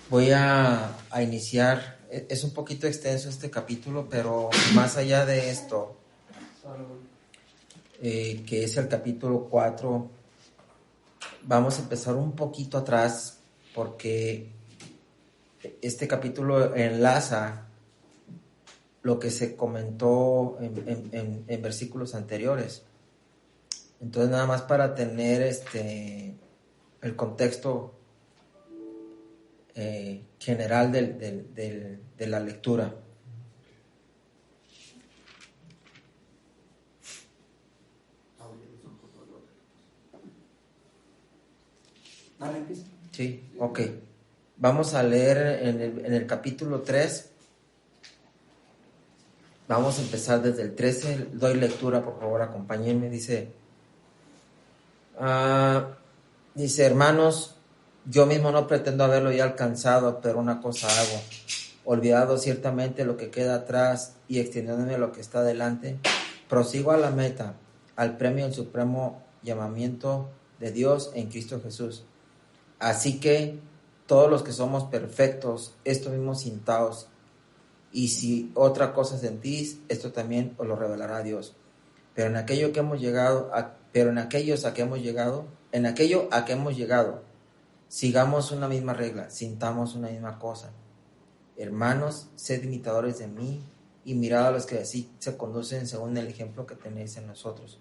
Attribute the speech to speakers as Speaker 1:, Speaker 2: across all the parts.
Speaker 1: Voy a iniciar, es un poquito extenso este capítulo, pero más allá de esto, que es el capítulo 4, vamos a empezar un poquito atrás, porque este capítulo enlaza lo que se comentó en versículos anteriores. Entonces, nada más para tener el contexto general de la lectura. Sí, ok. Vamos a leer en el capítulo 3. Vamos a empezar desde el 13. Doy lectura, por favor, acompáñenme. Dice, hermanos, yo mismo no pretendo haberlo ya alcanzado, pero una cosa hago, olvidado ciertamente lo que queda atrás y extendiéndome a lo que está delante, prosigo a la meta, al premio del supremo llamamiento de Dios en Cristo Jesús. Así que todos los que somos perfectos, esto mismo sintaos, y si otra cosa sentís, esto también os lo revelará Dios. Pero en aquello a que hemos llegado, sigamos una misma regla, sintamos una misma cosa. Hermanos, sed imitadores de mí y mirad a los que así se conducen según el ejemplo que tenéis en nosotros.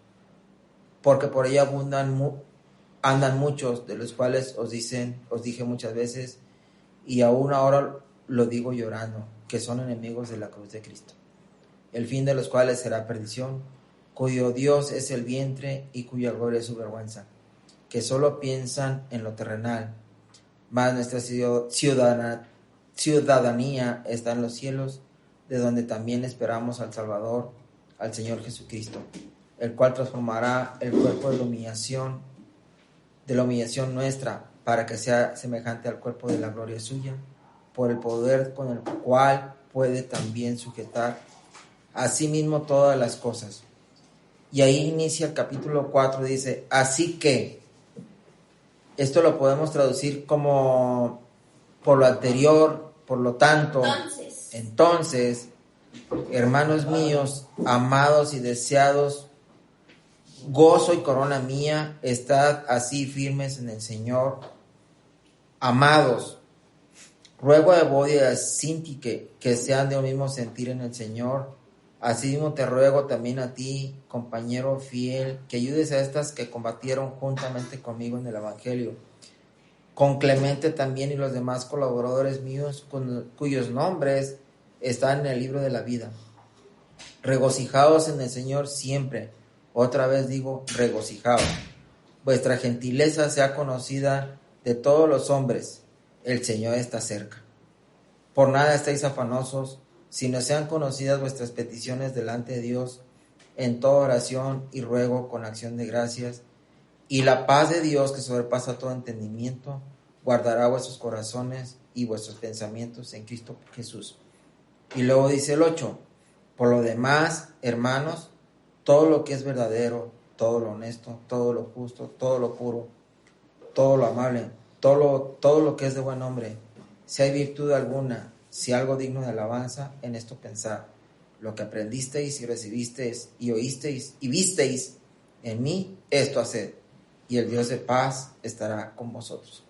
Speaker 1: Porque por ella andan muchos, de los cuales os dije muchas veces, y aún ahora lo digo llorando, que son enemigos de la cruz de Cristo, el fin de los cuales será perdición, cuyo Dios es el vientre y cuya gloria es su vergüenza, que solo piensan en lo terrenal, mas nuestra ciudadanía está en los cielos, de donde también esperamos al Salvador, al Señor Jesucristo, el cual transformará el cuerpo de la humillación nuestra, para que sea semejante al cuerpo de la gloria suya, por el poder con el cual puede también sujetar a sí mismo todas las cosas. Y ahí inicia el capítulo 4, dice, así que, esto lo podemos traducir como por lo anterior, por lo tanto, entonces, hermanos míos, amados y deseados, gozo y corona mía, estad así firmes en el Señor. Amados, ruego a Evodia y a Síntique que sean de un mismo sentir en el Señor. Asimismo te ruego también a ti, compañero fiel, que ayudes a estas que combatieron juntamente conmigo en el Evangelio, con Clemente también y los demás colaboradores míos, cuyos nombres están en el libro de la vida. Regocijaos en el Señor siempre. Otra vez digo, regocijaos. Vuestra gentileza sea conocida de todos los hombres. El Señor está cerca. Por nada estéis afanosos, sino sean conocidas vuestras peticiones delante de Dios en toda oración y ruego con acción de gracias. Y la paz de Dios, que sobrepasa todo entendimiento, guardará vuestros corazones y vuestros pensamientos en Cristo Jesús. Y luego dice el 8, por lo demás, hermanos, todo lo que es verdadero, todo lo honesto, todo lo justo, todo lo puro, todo lo amable, todo lo que es de buen nombre, si hay virtud alguna, si algo digno de alabanza, en esto pensad. Lo que aprendisteis y recibisteis y oísteis y visteis en mí, esto haced, y el Dios de paz estará con vosotros.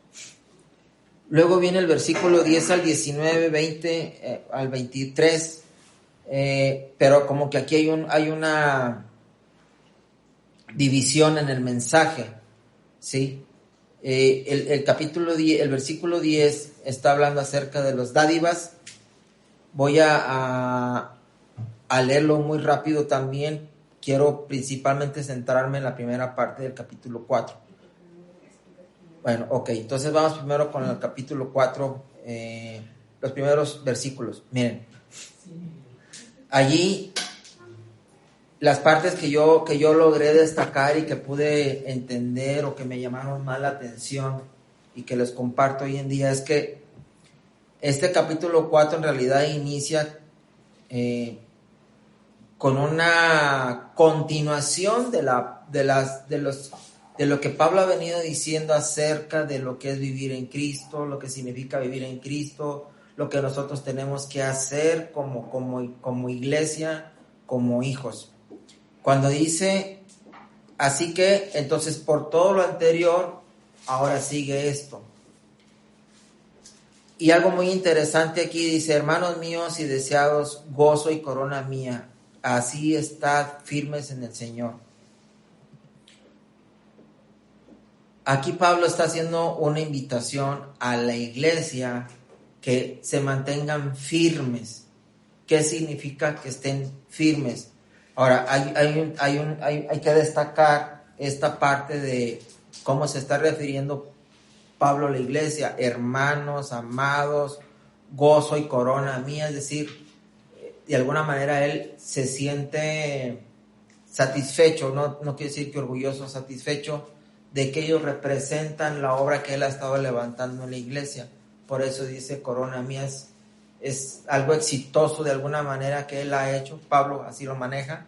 Speaker 1: Luego viene el versículo 10 al 19, 20 al 23, pero como que aquí hay una división en el mensaje, ¿sí? El capítulo 10, el versículo 10 está hablando acerca de los dádivas. Voy a leerlo muy rápido también. Quiero principalmente centrarme en la primera parte del capítulo 4. Bueno, ok, entonces vamos primero con el capítulo 4, los primeros versículos. Miren, allí las partes que yo logré destacar y que pude entender o que me llamaron más la atención y que les comparto hoy en día es que este capítulo 4 en realidad inicia con una continuación de los de lo que Pablo ha venido diciendo acerca de lo que es vivir en Cristo, lo que significa vivir en Cristo, lo que nosotros tenemos que hacer como iglesia, como hijos. Cuando dice, así que, entonces por todo lo anterior, ahora sigue esto. Y algo muy interesante aquí dice, hermanos míos y deseados, gozo y corona mía, así estad firmes en el Señor. Aquí Pablo está haciendo una invitación a la iglesia que se mantengan firmes. ¿Qué significa que estén firmes? Ahora, hay que destacar esta parte de cómo se está refiriendo Pablo a la iglesia, hermanos, amados, gozo y corona mía, es decir, de alguna manera él se siente satisfecho, no quiere decir que orgulloso, satisfecho de que ellos representan la obra que él ha estado levantando en la iglesia. Por eso dice corona mía, es algo exitoso de alguna manera que él ha hecho, Pablo así lo maneja,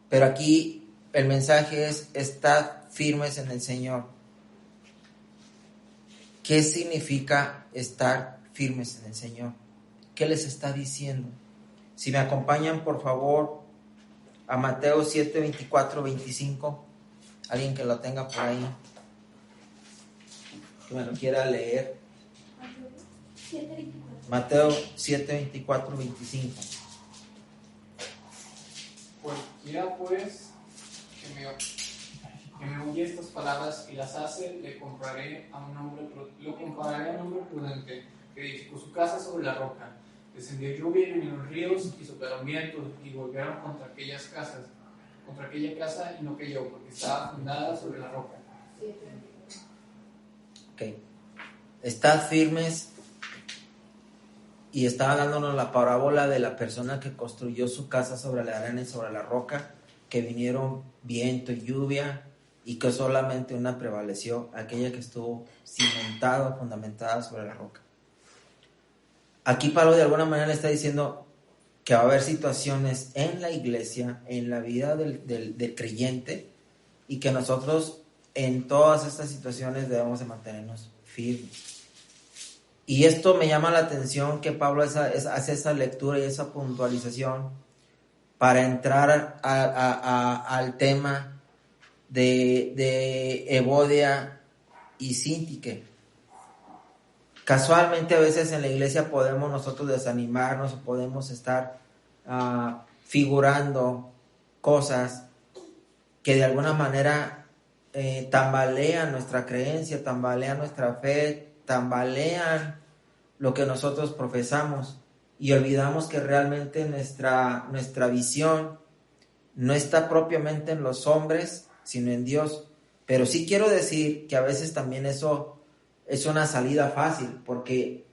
Speaker 1: pero aquí el mensaje es, estad firmes en el Señor. ¿Qué significa estar firmes en el Señor? ¿Qué les está diciendo? Si me acompañan, por favor, a Mateo 7, 24, 25. Alguien que lo tenga por ahí, que me lo quiera leer. Mateo 7, 24, 25.
Speaker 2: Cualquiera pues que me oye estas palabras y las hace, lo compararé a un hombre prudente que edificó su casa sobre la roca. Descendió lluvia y vinieron ríos y soplaron vientos y volvieron contra aquella casa y no cayó porque estaba fundada sobre la roca.
Speaker 1: Ok. Estad firmes, y estaba dándonos la parábola de la persona que construyó su casa sobre la arena y sobre la roca, que vinieron viento y lluvia y que solamente una prevaleció, aquella que estuvo cimentada, fundamentada sobre la roca. Aquí Pablo de alguna manera le está diciendo que va a haber situaciones en la iglesia, en la vida del creyente, y que nosotros en todas estas situaciones debemos de mantenernos firmes. Y esto me llama la atención que Pablo hace esa lectura y esa puntualización para entrar al tema de Evodia y Síntique. Casualmente a veces en la iglesia podemos nosotros desanimarnos o podemos estar figurando cosas que de alguna manera tambalean nuestra creencia, tambalean nuestra fe, tambalean lo que nosotros profesamos y olvidamos que realmente nuestra visión no está propiamente en los hombres, sino en Dios. Pero sí quiero decir que a veces también eso es una salida fácil, porque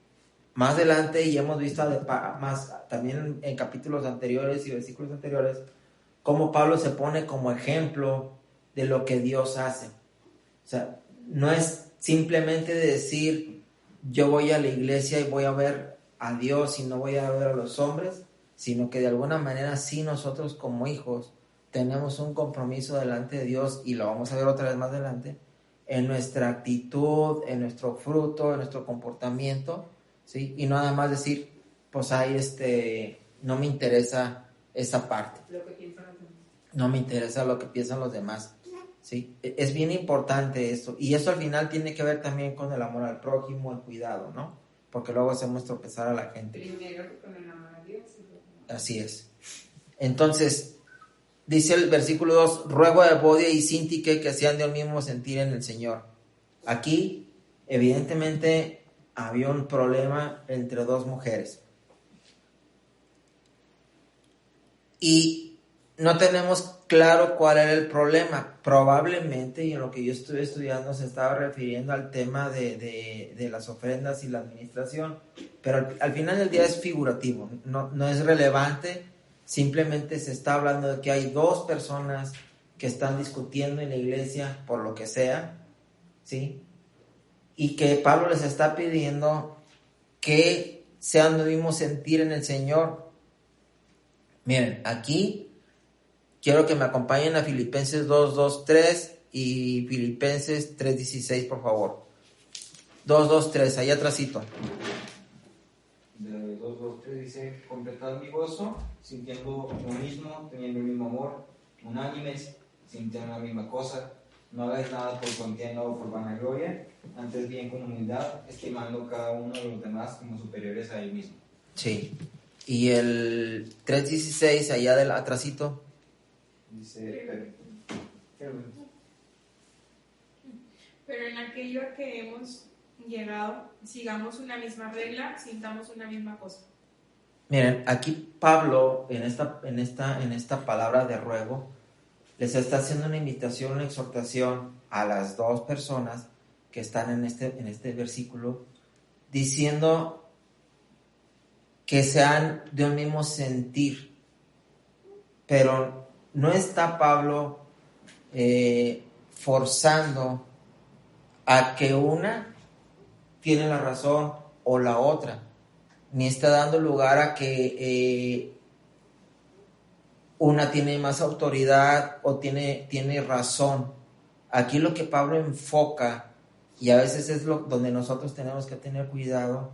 Speaker 1: más adelante, y hemos visto más también en capítulos anteriores y versículos anteriores, cómo Pablo se pone como ejemplo de lo que Dios hace. O sea, no es simplemente decir, yo voy a la iglesia y voy a ver a Dios y no voy a ver a los hombres, sino que de alguna manera sí nosotros como hijos tenemos un compromiso delante de Dios, y lo vamos a ver otra vez más adelante, en nuestra actitud, en nuestro fruto, en nuestro comportamiento, ¿sí? Y no nada más decir, pues ahí no me interesa esa parte.
Speaker 3: Lo que piensan los demás.
Speaker 1: No me interesa lo que piensan los demás, ¿sí? Es bien importante esto, y eso al final tiene que ver también con el amor al prójimo, el cuidado, ¿no? Porque luego hacemos tropezar a la gente.
Speaker 3: Primero con el amor a Dios.
Speaker 1: Así es. Entonces, dice el versículo 2, ruego a Evodia y Síntique que sean de un mismo sentir en el Señor. Aquí, evidentemente, había un problema entre dos mujeres. Y no tenemos claro cuál era el problema. Probablemente, y en lo que yo estuve estudiando, se estaba refiriendo al tema de las ofrendas y la administración. Pero al final del día es figurativo, no es relevante. Simplemente se está hablando de que hay dos personas que están discutiendo en la iglesia por lo que sea, ¿sí? Y que Pablo les está pidiendo que sean del mismo sentir en el Señor. Miren, aquí quiero que me acompañen a Filipenses 2:3 y Filipenses 3:16, por favor. 2:3, ahí atrásito.
Speaker 4: De 2:3 dice: completad mi gozo, sintiendo lo mismo, teniendo el mismo amor, unánimes, sintiendo la misma cosa. No hagáis nada por contienda o por vanagloria, antes bien con humildad, estimando cada uno de los demás como superiores a él mismo.
Speaker 1: Sí. Y el 3:16, allá del atrásito.
Speaker 4: Dice:
Speaker 3: Pero en aquello a que hemos llegado, sigamos una misma regla, sintamos una misma cosa.
Speaker 1: Miren, aquí Pablo, en esta palabra de ruego, les está haciendo una invitación, una exhortación a las dos personas que están en este versículo, diciendo que sean de un mismo sentir. Pero no está Pablo forzando a que una tiene la razón o la otra, ni está dando lugar a que una tiene más autoridad o tiene razón. Aquí lo que Pablo enfoca, y a veces es donde nosotros tenemos que tener cuidado,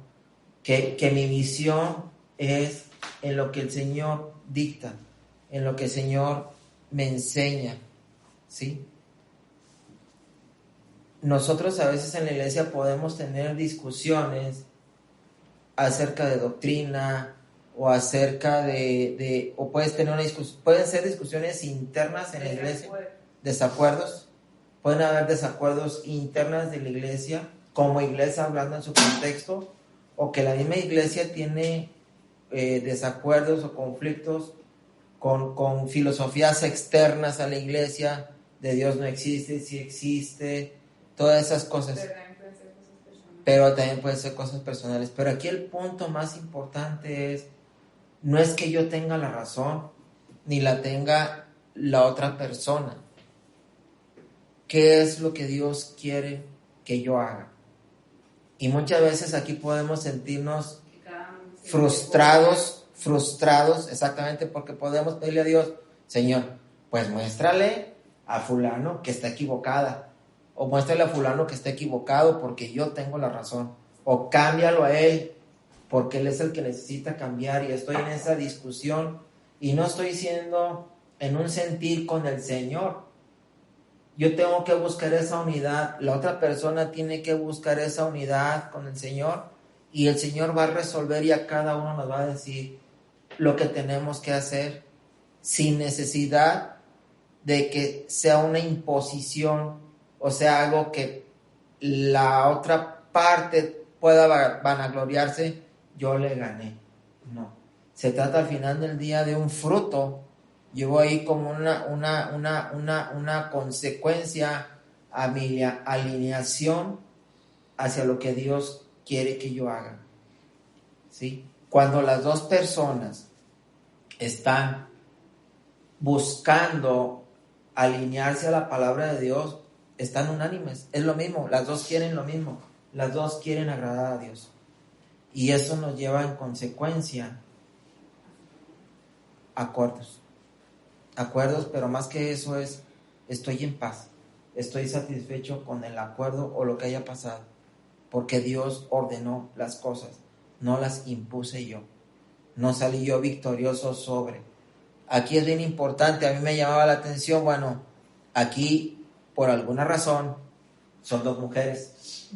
Speaker 1: que mi visión es en lo que el Señor dicta, en lo que el Señor me enseña, ¿sí? Nosotros a veces en la iglesia podemos tener discusiones acerca de doctrina o acerca o puedes tener pueden ser discusiones internas en la iglesia, desacuerdos, pueden haber desacuerdos internas de la iglesia, como iglesia hablando en su contexto, o que la misma iglesia tiene desacuerdos o conflictos con filosofías externas a la iglesia, de Dios no existe, sí existe, todas esas cosas. Pero también pueden ser cosas personales. Pero aquí el punto más importante no es que yo tenga la razón, ni la tenga la otra persona. ¿Qué es lo que Dios quiere que yo haga? Y muchas veces aquí podemos sentirnos frustrados, exactamente, porque podemos pedirle a Dios: Señor, pues muéstrale a fulano que está equivocada, o muéstrale a fulano que está equivocado porque yo tengo la razón, o cámbialo a él porque él es el que necesita cambiar, y estoy en esa discusión y no estoy siendo en un sentir con el Señor. Yo tengo que buscar esa unidad, la otra persona tiene que buscar esa unidad con el Señor, y el Señor va a resolver, y a cada uno nos va a decir lo que tenemos que hacer, sin necesidad de que sea una imposición, o sea, algo que la otra parte pueda vanagloriarse: yo le gané. No, se trata al final del día de un fruto. Llevo ahí como una consecuencia a mi alineación hacia lo que Dios quiere que yo haga, ¿sí? Cuando las dos personas están buscando alinearse a la palabra de Dios, están unánimes, es lo mismo, las dos quieren lo mismo, las dos quieren agradar a Dios, y eso nos lleva en consecuencia acuerdos, pero más que eso estoy en paz, estoy satisfecho con el acuerdo o lo que haya pasado, porque Dios ordenó las cosas, no las impuse yo, no salí yo victorioso sobre. Aquí es bien importante, a mí me llamaba la atención, bueno, aquí por alguna razón son dos mujeres,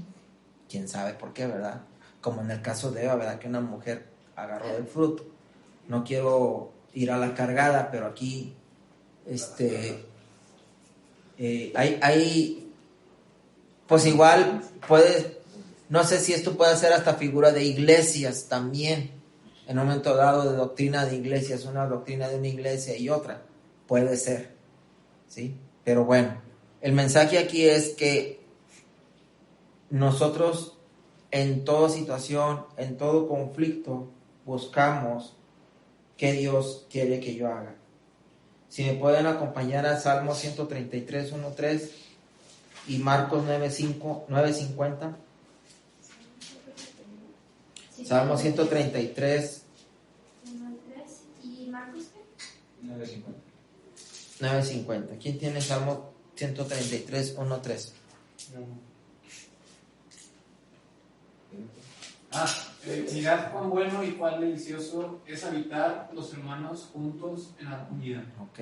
Speaker 1: quién sabe por qué, ¿verdad? Como en el caso de Eva, ¿verdad? Que una mujer agarró del fruto. No quiero ir a la cargada, pero aquí hay pues igual no sé si esto puede ser hasta figura de iglesias también, en un momento dado, de doctrina de iglesias, una doctrina de una iglesia y otra, puede ser, ¿sí? Pero bueno, el mensaje aquí es que nosotros en toda situación, en todo conflicto, buscamos qué Dios quiere que yo haga. Si me pueden acompañar a Salmo 133, 1-3 y Marcos 9:50. Salmo 133.
Speaker 5: 1-3 y Marcos
Speaker 4: 9:50.
Speaker 1: 9:50. ¿Quién tiene Salmo 133, 1:3.
Speaker 2: Mirad cuán bueno y cuán delicioso es habitar los hermanos juntos en armonía.
Speaker 1: Ok.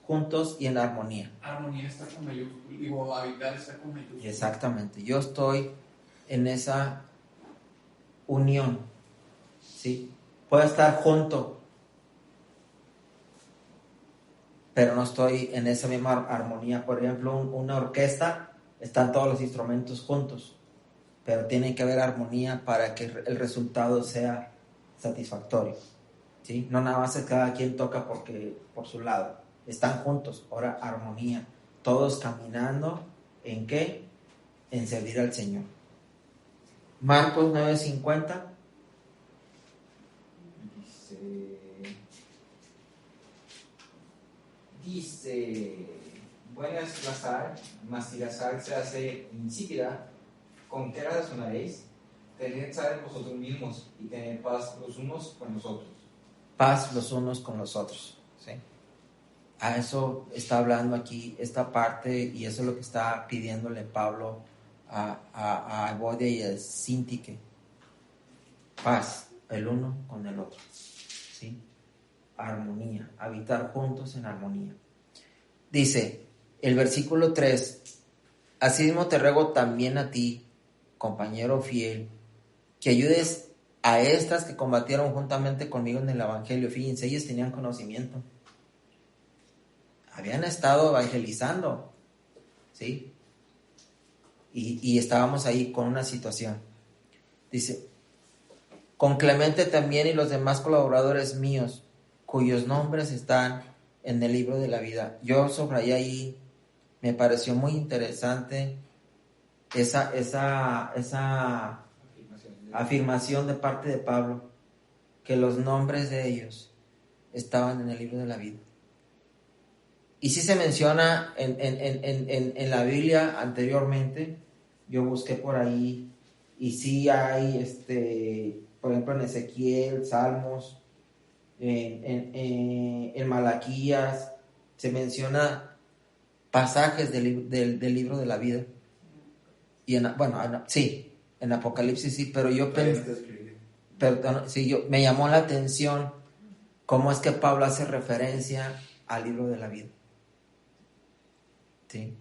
Speaker 1: Juntos y en armonía.
Speaker 2: Armonía está con mayúsculas. Digo, habitar está con mayúsculas.
Speaker 1: Exactamente. Yo estoy en esa unión. ¿Sí? Puedo estar junto, pero no estoy en esa misma armonía. Por ejemplo, una orquesta, están todos los instrumentos juntos, pero tiene que haber armonía para que el resultado sea satisfactorio. ¿Sí? No nada más cada quien toca por su lado. Están juntos, ahora armonía. Todos caminando, ¿en qué? En servir al Señor. Marcos 9:50.
Speaker 4: Dice, buena es la sal, mas si la sal se hace insípida, ¿con qué la sazonaréis? Tened sal en vosotros mismos y tened paz los unos con los otros.
Speaker 1: Paz los unos con los otros. ¿Sí? A eso está hablando aquí esta parte, y eso es lo que está pidiéndole Pablo a Evodia y a Síntique. Paz, el uno con el otro. ¿Sí? Armonía, habitar juntos en armonía. Dice el versículo 3: asimismo te ruego también a ti, compañero fiel, que ayudes a estas que combatieron juntamente conmigo en el evangelio. Fíjense, ellos tenían conocimiento, habían estado evangelizando, ¿sí? Y estábamos ahí con una situación. Dice, con Clemente también y los demás colaboradores míos, cuyos nombres están en el libro de la vida. Yo subrayé ahí, me pareció muy interesante esa afirmación de parte de Pablo, que los nombres de ellos estaban en el libro de la vida. Y sí se menciona en la Biblia anteriormente. Yo busqué por ahí, y sí hay, por ejemplo, en Ezequiel, Salmos, en Malaquías, se menciona pasajes del libro de la vida. Y en Apocalipsis sí, pero me llamó la atención cómo es que Pablo hace referencia al libro de la vida. ¿Sí?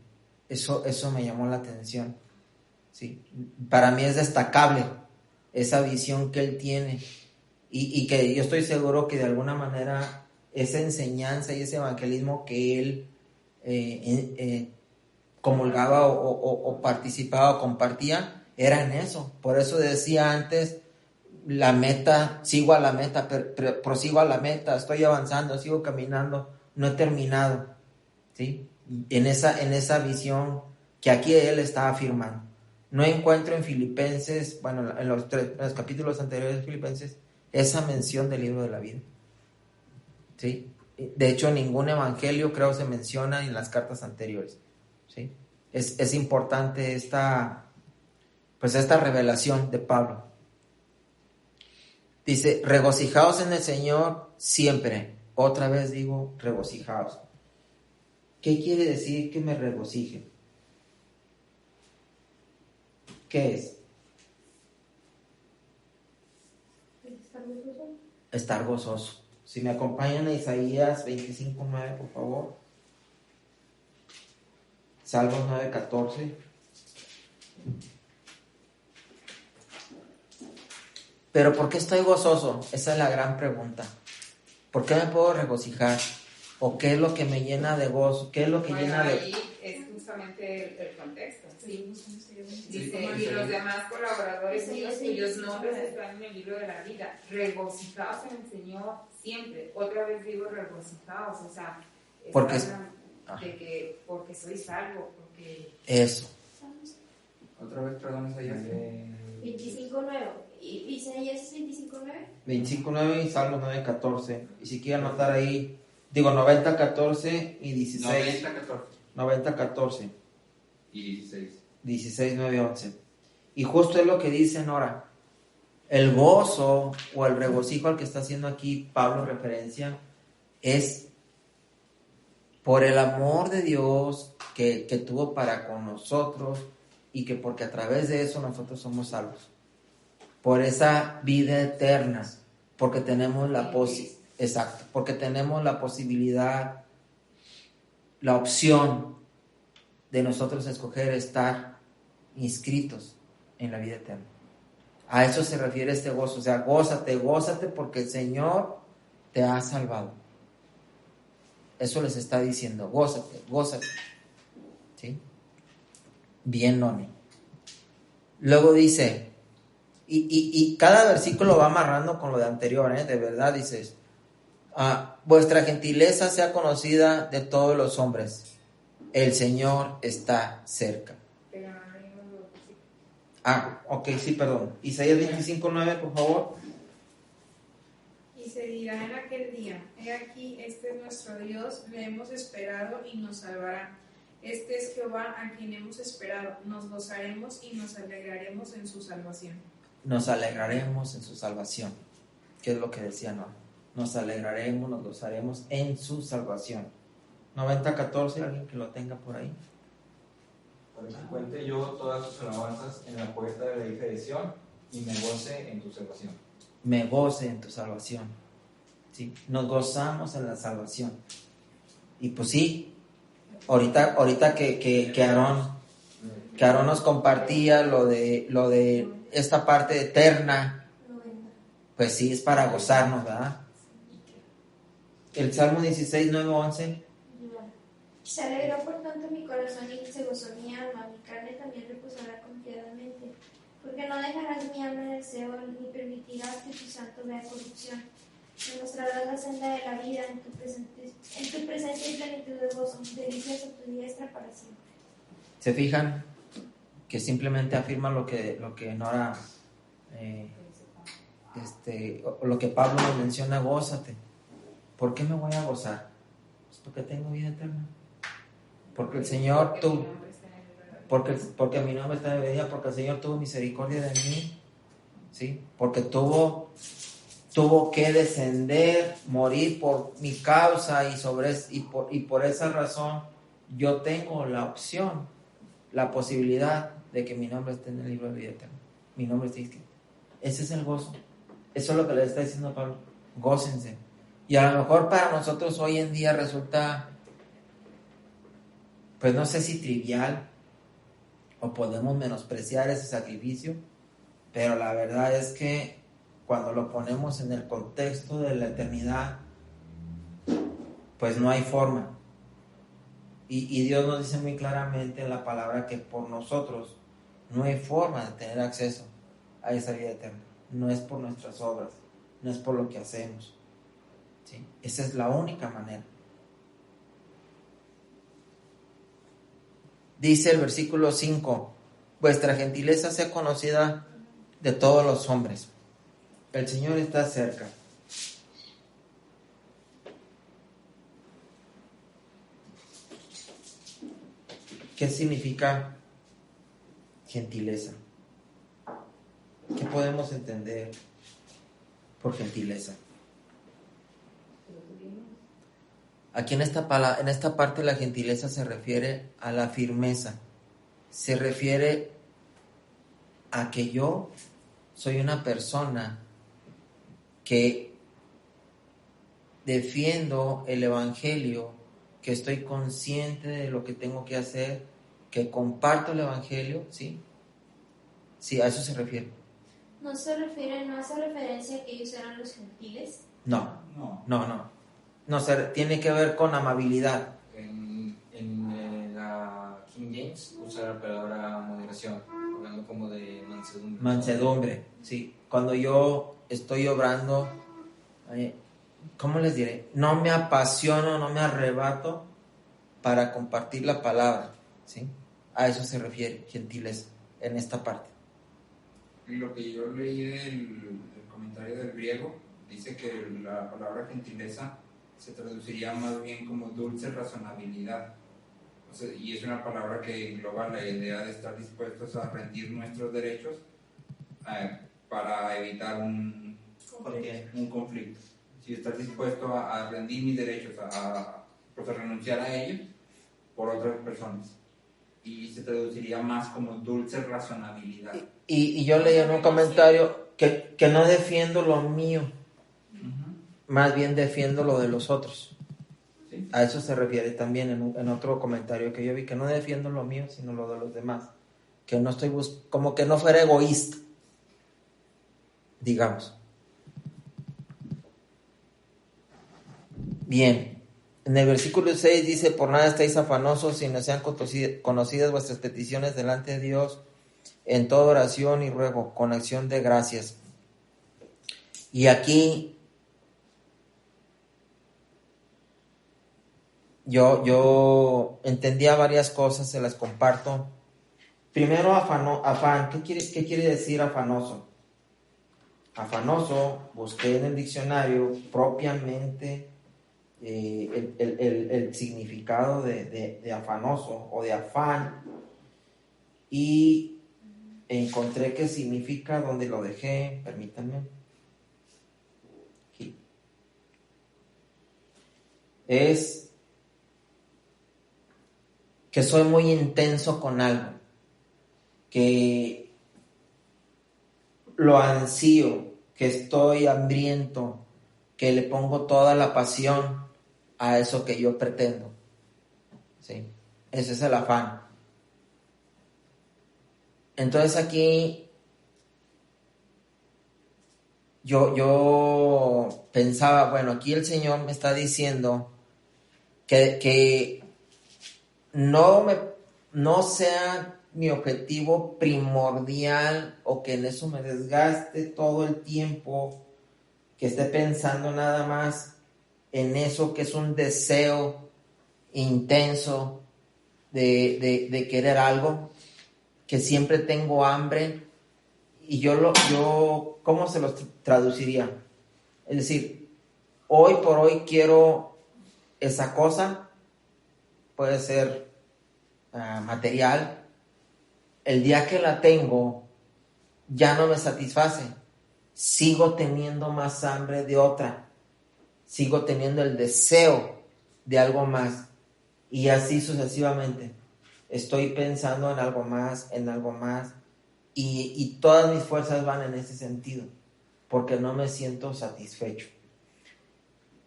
Speaker 1: Eso me llamó la atención. ¿Sí? Para mí es destacable esa visión que él tiene, y que yo estoy seguro que de alguna manera esa enseñanza y ese evangelismo que él comulgaba o participaba o compartía era en eso. Por eso decía antes, la meta, sigo a la meta, prosigo a la meta, estoy avanzando, sigo caminando, no he terminado. ¿Sí? En esa visión que aquí él está afirmando. No encuentro en Filipenses, en los capítulos anteriores de Filipenses, esa mención del libro de la vida. ¿Sí? De hecho, ningún evangelio creo se menciona en las cartas anteriores. ¿Sí? Es importante esta revelación de Pablo. Dice, regocijaos en el Señor siempre. Otra vez digo, regocijaos. ¿Qué quiere decir que me regocije? ¿Qué es? Estar gozoso. Si me acompañan a Isaías 25:9, por favor. Salmos 9:14. Pero ¿por qué estoy gozoso? Esa es la gran pregunta. ¿Por qué me puedo regocijar? ¿O qué es lo que me llena de gozo? ¿Qué es lo que llena de...?
Speaker 5: Ahí es justamente el contexto. ¿Sí? Dice, y los demás colaboradores míos cuyos nombres están en el libro de la vida, regocijaos en el Señor siempre. Otra vez digo regocijaos, o sea,
Speaker 1: porque
Speaker 5: soy salvo, porque...
Speaker 1: Eso.
Speaker 6: Otra vez, perdón, Isaías.
Speaker 7: 25:9. ¿Isaías 25:9?
Speaker 1: 25:9 y Salmos 9:14. Y si quieren anotar ahí, 90:14 y 16. 90:14.
Speaker 6: Y 16.
Speaker 1: 16, 9, 11. Y justo es lo que dice Nora. El gozo o el regocijo al que está haciendo aquí Pablo referencia es por el amor de Dios que tuvo para con nosotros y que porque a través de eso nosotros somos salvos. Por esa vida eterna, porque tenemos porque tenemos la posibilidad, la opción de nosotros escoger estar inscritos en la vida eterna. A eso se refiere este gozo, o sea, gózate porque el Señor te ha salvado. Eso les está diciendo, gózate. ¿Sí? Bien, Noni. Luego dice, y cada versículo va amarrando con lo de anterior, de verdad, dices, vuestra gentileza sea conocida de todos los hombres, el Señor está cerca. Ok, sí, perdón. Isaías 25:9, por favor.
Speaker 3: Y se dirá en aquel día, he aquí, este es nuestro Dios, le hemos esperado y nos salvará. Este es Jehová a quien hemos esperado, nos gozaremos y nos alegraremos en su salvación.
Speaker 1: Nos alegraremos en su salvación. ¿Qué es lo que decía Noah? Nos alegraremos, nos gozaremos en su salvación. 90:14, alguien que lo tenga por ahí.
Speaker 4: Para que cuente yo todas sus alabanzas en la puerta de la hija de Sión y me goce en tu salvación.
Speaker 1: Me goce en tu salvación. ¿Sí? Nos gozamos en la salvación. Y pues sí, ahorita que Aarón nos compartía lo de esta parte eterna, pues sí, es para gozarnos, ¿verdad? El Salmo 16, 9, 11.
Speaker 7: Se alegró por tanto mi corazón y se gozó mi alma, mi carne también reposará confiadamente, porque no dejarás mi alma en el Seol, ni permitirás que tu santo vea corrupción. Me mostrarás la senda de la vida, en tu presencia y plenitud de gozo, delicias a tu diestra para siempre.
Speaker 1: ¿Se fijan? Que simplemente afirma lo que Nora, lo que Pablo nos menciona, gózate. ¿Por qué me voy a gozar? Pues porque tengo vida eterna. Porque el Señor tuvo, porque mi nombre está en vida, porque el Señor tuvo misericordia de mí, ¿sí? Porque tuvo que descender, morir por mi causa y por esa razón yo tengo la opción, la posibilidad de que mi nombre esté en el libro de vida eterna. Mi nombre está escrito. Ese es el gozo. Eso es lo que le está diciendo Pablo. Gócense. Y a lo mejor para nosotros hoy en día resulta, pues no sé si trivial o podemos menospreciar ese sacrificio, pero la verdad es que cuando lo ponemos en el contexto de la eternidad, pues no hay forma. Y Dios nos dice muy claramente en la palabra que por nosotros no hay forma de tener acceso a esa vida eterna. No es por nuestras obras, no es por lo que hacemos. ¿Sí? Esa es la única manera. Dice el versículo 5, vuestra gentileza sea conocida de todos los hombres. El Señor está cerca. ¿Qué significa gentileza? ¿Qué podemos entender por gentileza? Aquí en esta parte la gentileza se refiere a la firmeza. Se refiere a que yo soy una persona que defiendo el Evangelio, que estoy consciente de lo que tengo que hacer, que comparto el Evangelio, ¿sí? Sí, a eso se refiere.
Speaker 7: ¿No hace referencia a que ellos eran los gentiles?
Speaker 1: No. Tiene que ver con amabilidad.
Speaker 4: En la King James usa la palabra moderación, hablando como de mansedumbre.
Speaker 1: Mansedumbre, sí. Cuando yo estoy obrando, ¿cómo les diré? No me apasiono, no me arrebato para compartir la palabra, ¿sí? A eso se refiere gentileza en esta parte.
Speaker 6: Lo que yo leí del comentario del griego dice que la palabra gentileza se traduciría más bien como dulce razonabilidad. O sea, y es una palabra que engloba la idea de estar dispuestos a rendir nuestros derechos para evitar un conflicto. Si estar dispuesto a rendir mis derechos, a pues renunciar a ellos por otras personas. Y se traduciría más como dulce razonabilidad.
Speaker 1: Y yo leí en un comentario que no defiendo lo mío, más bien defiendo lo de los otros.
Speaker 6: ¿Sí?
Speaker 1: A eso se refiere también en otro comentario que yo vi, que no defiendo lo mío, sino lo de los demás. Que no estoy como que no fuera egoísta, digamos. Bien, en el versículo 6 dice: por nada estáis afanosos, sino sean conocidas vuestras peticiones delante de Dios en toda oración y ruego, con acción de gracias. Y aquí yo entendía varias cosas, se las comparto. Primero, afán. ¿Qué quiere decir afanoso? Afanoso, busqué en el diccionario propiamente el significado de afanoso o de afán, y encontré que significa, donde lo dejé, permítanme, aquí. Es que soy muy intenso con algo, que lo ansío, que estoy hambriento, que le pongo toda la pasión a eso que yo pretendo. ¿Sí? Ese es el afán. Entonces aquí yo pensaba, bueno, aquí el Señor me está diciendo que no sea mi objetivo primordial, o que en eso me desgaste todo el tiempo, que esté pensando nada más en eso, que es un deseo intenso de querer algo, que siempre tengo hambre. Y yo ¿cómo se los traduciría? Es decir, hoy por hoy quiero esa cosa, puede ser material. El día que la tengo, ya no me satisface. Sigo teniendo más hambre de otra. Sigo teniendo el deseo de algo más. Y así sucesivamente. Estoy pensando en algo más, en algo más. Y todas mis fuerzas van en ese sentido, porque no me siento satisfecho.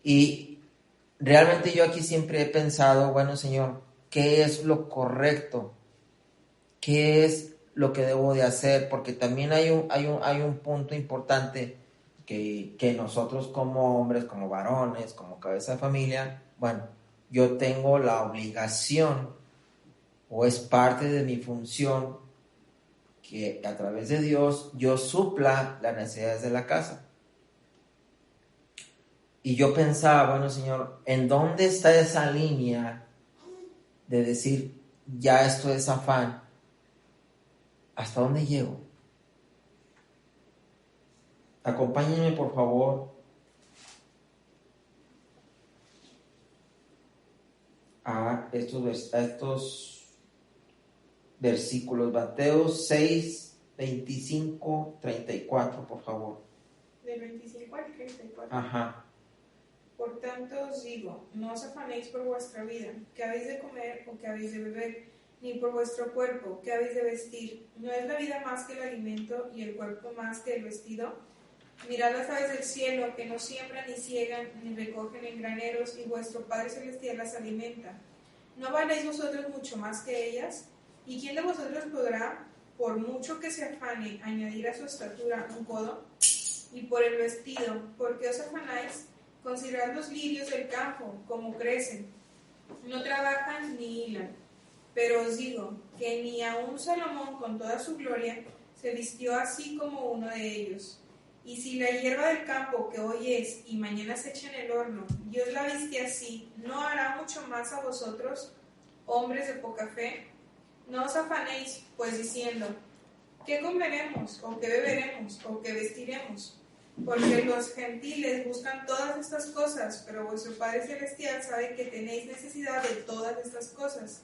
Speaker 1: Y realmente yo aquí siempre he pensado, bueno, Señor, ¿qué es lo correcto? ¿Qué es lo que debo de hacer? Porque también hay un punto importante que nosotros como hombres, como varones, como cabeza de familia, bueno, yo tengo la obligación, o es parte de mi función, que a través de Dios yo supla las necesidades de la casa. Y yo pensaba, bueno, Señor, ¿en dónde está esa línea de decir, ya esto es afán? ¿Hasta dónde llego? Acompáñenme, por favor, a estos versículos. Mateo 6, 25, 34, por favor.
Speaker 3: Del 25 al 34.
Speaker 1: Ajá.
Speaker 3: Por tanto os digo, no os afanéis por vuestra vida, qué habéis de comer o qué habéis de beber, ni por vuestro cuerpo, qué habéis de vestir. ¿No es la vida más que el alimento y el cuerpo más que el vestido? Mirad las aves del cielo, que no siembran ni ciegan ni recogen en graneros, y vuestro Padre Celestial las alimenta. ¿No valéis vosotros mucho más que ellas? ¿Y quién de vosotros podrá, por mucho que se afane, añadir a su estatura un codo? Y por el vestido, ¿por qué os afanáis? Considerad los lirios del campo, como crecen. No trabajan ni hilan. Pero os digo que ni aun Salomón con toda su gloria se vistió así como uno de ellos. Y si la hierba del campo, que hoy es y mañana se echa en el horno, Dios la viste así, ¿no hará mucho más a vosotros, hombres de poca fe? No os afanéis, pues diciendo, ¿qué comeremos, o qué beberemos, o qué vestiremos? Porque los gentiles buscan todas estas cosas, pero vuestro Padre Celestial sabe que tenéis necesidad de todas estas cosas.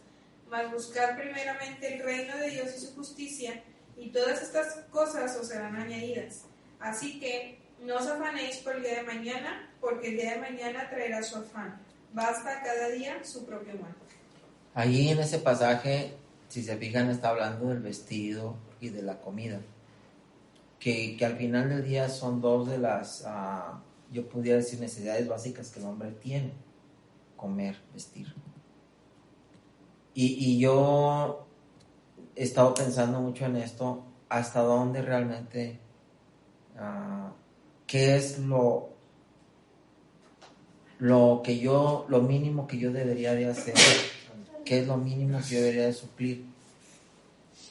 Speaker 3: Mas buscad primeramente el reino de Dios y su justicia, y todas estas cosas os serán añadidas. Así que no os afanéis por el día de mañana, porque el día de mañana traerá su afán. Basta cada día su propio mal.
Speaker 1: Ahí en ese pasaje, si se fijan, está hablando del vestido y de la comida, que al final del día son dos de las, yo pudiera decir, necesidades básicas que el hombre tiene: comer, vestir. Y yo he estado pensando mucho en esto, hasta dónde realmente, qué es lo mínimo que yo debería de hacer, qué es lo mínimo que yo debería de suplir,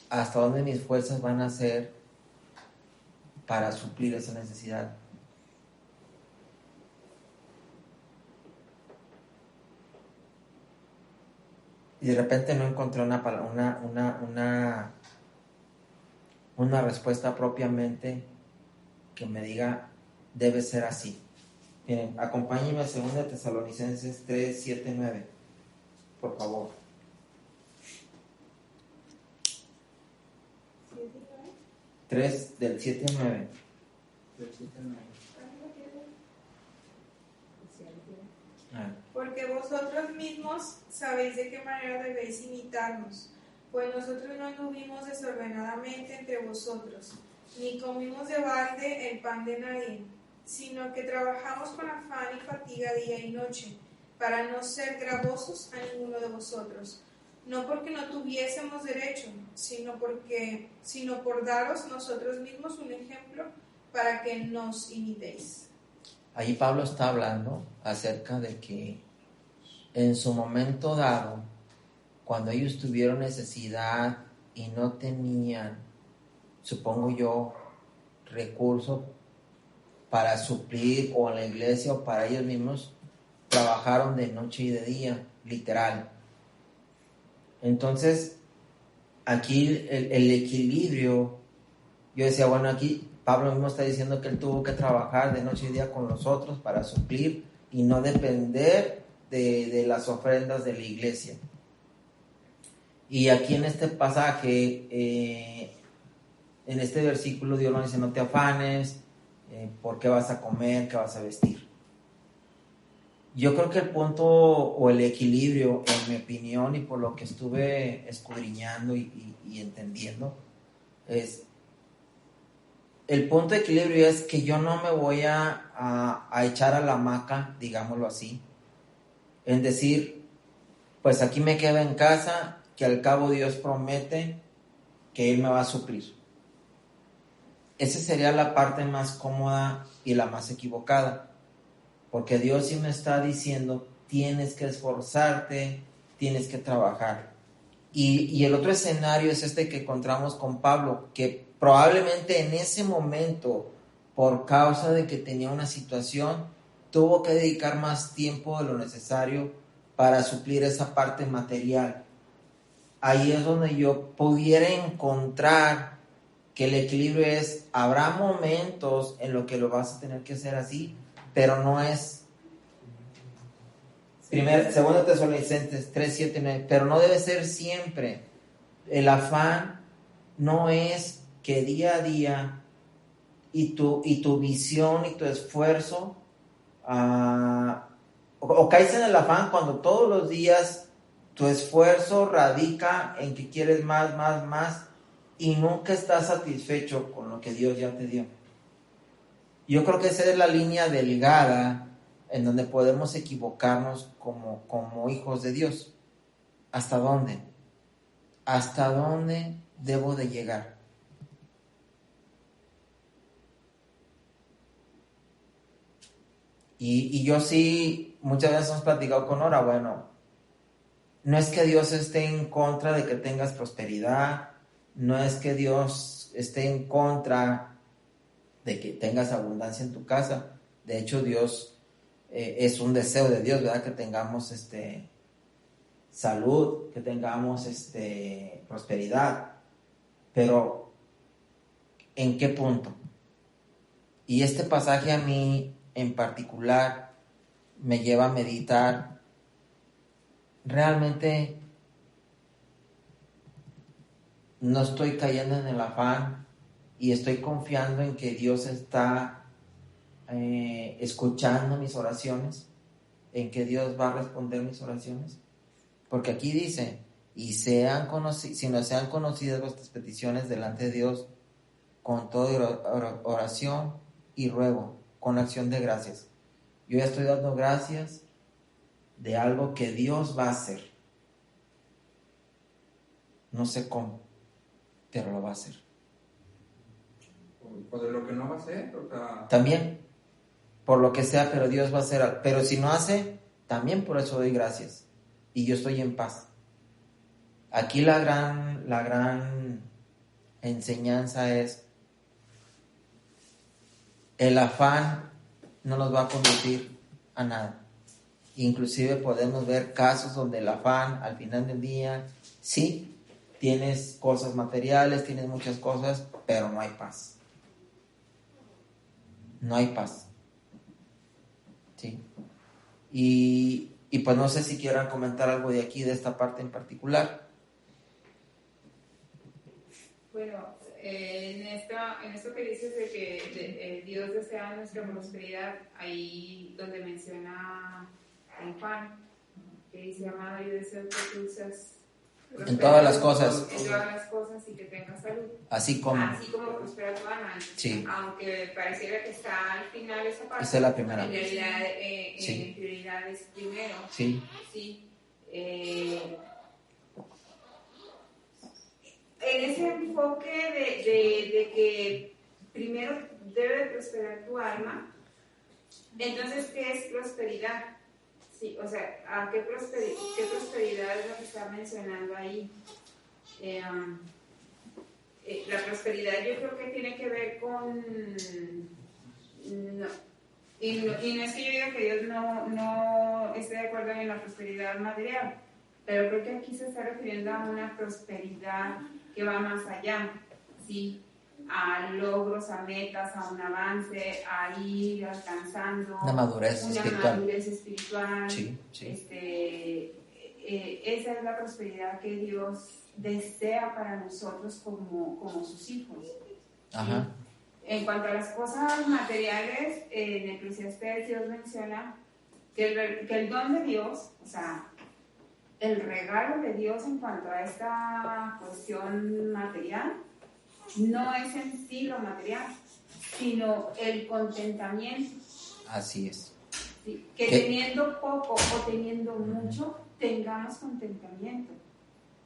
Speaker 1: hasta dónde mis fuerzas van a ser para suplir esa necesidad. Y de repente no encontré una respuesta propiamente que me diga, debe ser así. Miren, acompáñenme a 2 Tesalonicenses 3, 7, 9, por favor. 3 del 7 al 9.
Speaker 3: Porque vosotros mismos sabéis de qué manera debéis imitarnos, pues nosotros no anduvimos desordenadamente entre vosotros, ni comimos de balde el pan de nadie, sino que trabajamos con afán y fatiga día y noche, para no ser gravosos a ninguno de vosotros, no porque no tuviésemos derecho, sino por daros nosotros mismos un ejemplo para que nos imitéis.
Speaker 1: Ahí Pablo está hablando acerca de que en su momento dado, cuando ellos tuvieron necesidad y no tenían, supongo yo, recursos para suplir, o en la iglesia o para ellos mismos, trabajaron de noche y de día, literal. Entonces, aquí el equilibrio, yo decía, bueno, aquí Pablo mismo está diciendo que él tuvo que trabajar de noche y día con nosotros para suplir y no depender de las ofrendas de la iglesia. Y aquí en este pasaje, en este versículo, Dios nos dice, no te afanes, ¿por qué vas a comer? ¿Qué vas a vestir? Yo creo que el punto o el equilibrio, en mi opinión, y por lo que estuve escudriñando y entendiendo, es el punto de equilibrio es que yo no me voy a echar a la hamaca, digámoslo así, en decir, pues aquí me quedo en casa, que al cabo Dios promete que Él me va a suplir. Esa sería la parte más cómoda y la más equivocada, porque Dios sí me está diciendo, tienes que esforzarte, tienes que trabajar. Y el otro escenario es este que encontramos con Pablo, que probablemente en ese momento, por causa de que tenía una situación, tuvo que dedicar más tiempo de lo necesario para suplir esa parte material. Ahí es donde yo pudiera encontrar que el equilibrio es, habrá momentos en los que lo vas a tener que hacer así, pero no es. 2 Tesalonicenses 3, 7, 9, pero no debe ser siempre. El afán no es que día a día y tu visión y tu esfuerzo, o caes en el afán cuando todos los días tu esfuerzo radica en que quieres más y nunca estás satisfecho con lo que Dios ya te dio. Yo creo que esa es la línea delgada en donde podemos equivocarnos como hijos de Dios. ¿Hasta dónde? ¿Hasta dónde debo de llegar? Y yo sí, muchas veces hemos platicado con Nora, bueno, no es que Dios esté en contra de que tengas prosperidad, no es que Dios esté en contra de que tengas abundancia en tu casa. De hecho, Dios es un deseo de Dios, ¿verdad? Que tengamos salud, que tengamos prosperidad. Pero, ¿en qué punto? Y este pasaje a mí en particular me lleva a meditar. Realmente no estoy cayendo en el afán y estoy confiando en que Dios está escuchando mis oraciones. en que Dios va a responder mis oraciones? Porque aquí dice, y si no sean conocidas vuestras peticiones delante de Dios, con toda oración y ruego, con acción de gracias. Yo ya estoy dando gracias de algo que Dios va a hacer. No sé cómo, pero lo va a hacer.
Speaker 6: O de lo que no va a hacer, o sea...
Speaker 1: También, por lo que sea, pero Dios va a hacer. Pero si no hace, también por eso doy gracias. Y yo estoy en paz. Aquí la gran enseñanza es: el afán no nos va a conducir a nada. Inclusive podemos ver casos donde el afán, al final del día, sí, tienes cosas materiales, tienes muchas cosas, pero no hay paz. No hay paz. ¿Sí? Y pues no sé si quieran comentar algo de aquí, de esta parte en particular.
Speaker 5: Bueno, en esto que dices de que Dios desea nuestra prosperidad, ahí donde menciona en Juan, que dice: amado, yo deseo que tú seas
Speaker 1: En todas las cosas.
Speaker 5: En todas las cosas y que tengas salud.
Speaker 1: Así como
Speaker 5: prospera tu alma.
Speaker 1: Sí.
Speaker 5: Aunque pareciera que está al final esa parte.
Speaker 1: Esa es la primera.
Speaker 5: En realidad,
Speaker 1: Sí.
Speaker 5: prioridad es primero.
Speaker 1: Sí.
Speaker 5: Sí. En ese enfoque de que primero debe prosperar tu alma, entonces, ¿qué es prosperidad? Sí, o sea, ¿qué prosperidad es lo que está mencionando ahí? La prosperidad yo creo que tiene que ver con... no es que yo diga que Dios no esté de acuerdo en la prosperidad material, pero creo que aquí se está refiriendo a una prosperidad que va más allá, ¿sí? A logros, a metas, a un avance, a ir alcanzando
Speaker 1: una madurez
Speaker 5: espiritual.
Speaker 1: Sí, sí.
Speaker 5: Esa es la prosperidad que Dios desea para nosotros como sus hijos.
Speaker 1: Ajá.
Speaker 5: En cuanto a las cosas materiales, en Eclesiastés Dios menciona que el don de Dios, o sea, el regalo de Dios en cuanto a esta cuestión material, no es en sí lo material, sino el contentamiento.
Speaker 1: Así es.
Speaker 5: ¿Sí? Que teniendo poco o teniendo mucho, tengamos contentamiento.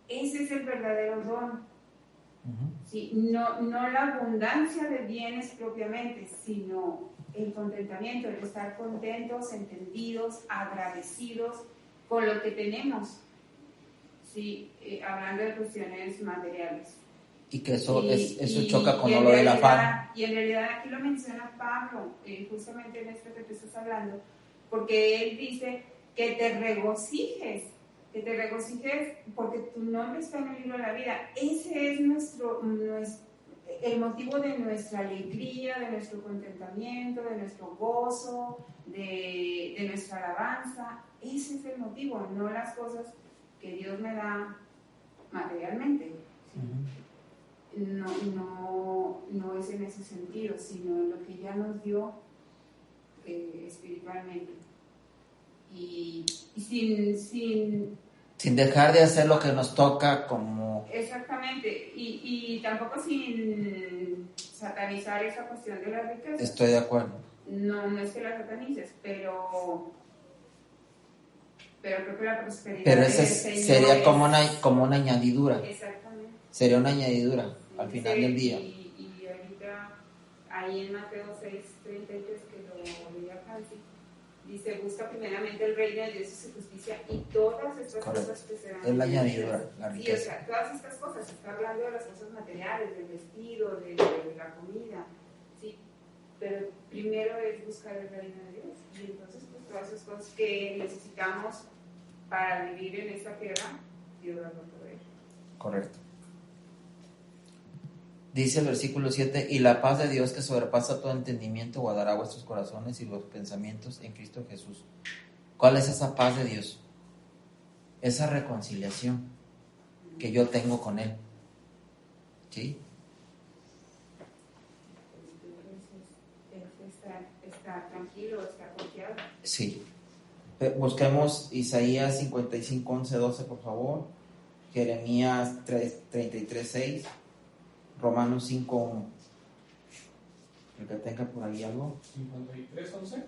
Speaker 5: Ese es el verdadero don. ¿Sí? No la abundancia de bienes propiamente, sino el contentamiento, el estar contentos, entendidos, agradecidos con lo que tenemos. Sí, hablando de cuestiones materiales.
Speaker 1: Y que eso choca con lo del afán.
Speaker 5: Y en realidad aquí lo menciona Pablo, justamente en esto que te estás hablando, porque él dice que te regocijes porque tu nombre está en el libro de la vida. Ese es el motivo de nuestra alegría, de nuestro contentamiento, de nuestro gozo, de nuestra alabanza. Ese es el motivo, no las cosas que Dios me da materialmente. No es en ese sentido, sino en lo que ya nos dio espiritualmente. Y sin
Speaker 1: dejar de hacer lo que nos toca como...
Speaker 5: Exactamente, y tampoco sin satanizar esa cuestión de la riqueza.
Speaker 1: Estoy de acuerdo.
Speaker 5: No es que la satanices, pero creo que la prosperidad...
Speaker 1: Pero ese sería como una añadidura.
Speaker 5: Exactamente.
Speaker 1: Sería una añadidura al final del día.
Speaker 5: Y ahorita, ahí en Mateo 6:33, que lo leía casi, dice: busca primeramente el reino de Dios y su justicia, y todas estas cosas que serán...
Speaker 1: Es la añadidura, la riqueza.
Speaker 5: Sí, o sea, todas estas cosas, está hablando de las cosas materiales, del vestido, de la comida, sí, pero primero es buscar el reino de Dios, y entonces pues todas esas cosas que necesitamos para vivir en esta tierra, Dios las va a proveer.
Speaker 1: Correcto. Dice el versículo 7: y la paz de Dios, que sobrepasa todo entendimiento, guardará vuestros corazones y los pensamientos en Cristo Jesús. ¿Cuál es esa paz de Dios? Esa reconciliación que yo tengo con Él. ¿Sí?
Speaker 5: Entonces, estar tranquilo, estar confiado.
Speaker 1: Sí. Busquemos Isaías 55, 11, 12, por favor. Jeremías 33, 6. Romanos 5, 1. El que tenga por ahí algo.
Speaker 2: 53, 11.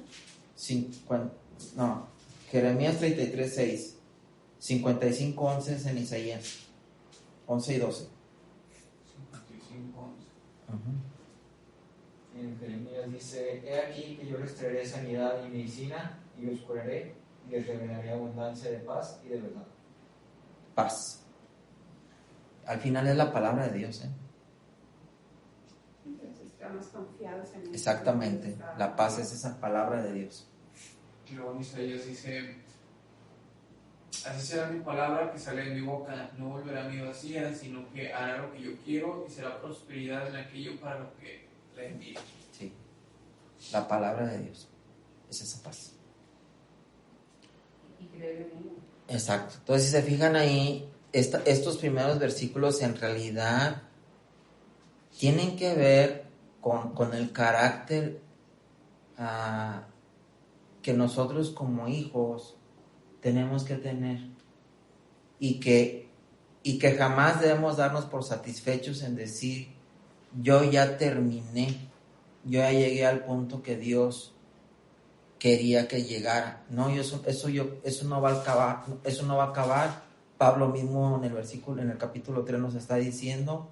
Speaker 1: No, Jeremías 33, 6. 55, 11 es en Isaías. 11 y 12.
Speaker 2: 55, 11.
Speaker 4: En Jeremías dice: He aquí que yo les traeré sanidad y medicina, y los curaré, y les revelaré abundancia de paz y de verdad.
Speaker 1: Paz. Al final es la palabra de Dios, ¿eh?
Speaker 5: Entonces estamos confiados en Él.
Speaker 1: Exactamente. La paz es esa palabra de Dios.
Speaker 2: Y luego en Isaías dice: así será mi palabra que sale de mi boca, no volverá a mí vacía, sino que hará lo que yo quiero y será prosperidad en aquello para lo que la envíe.
Speaker 1: Sí. La palabra de Dios es esa paz.
Speaker 5: Y creer en Él.
Speaker 1: Exacto. Entonces, si se fijan ahí, estos primeros versículos en realidad tienen que ver con el carácter que nosotros como hijos tenemos que tener, y que jamás debemos darnos por satisfechos en decir: yo ya terminé, yo ya llegué al punto que Dios quería que llegara. No, eso no va a acabar. Pablo mismo en el capítulo 3 nos está diciendo,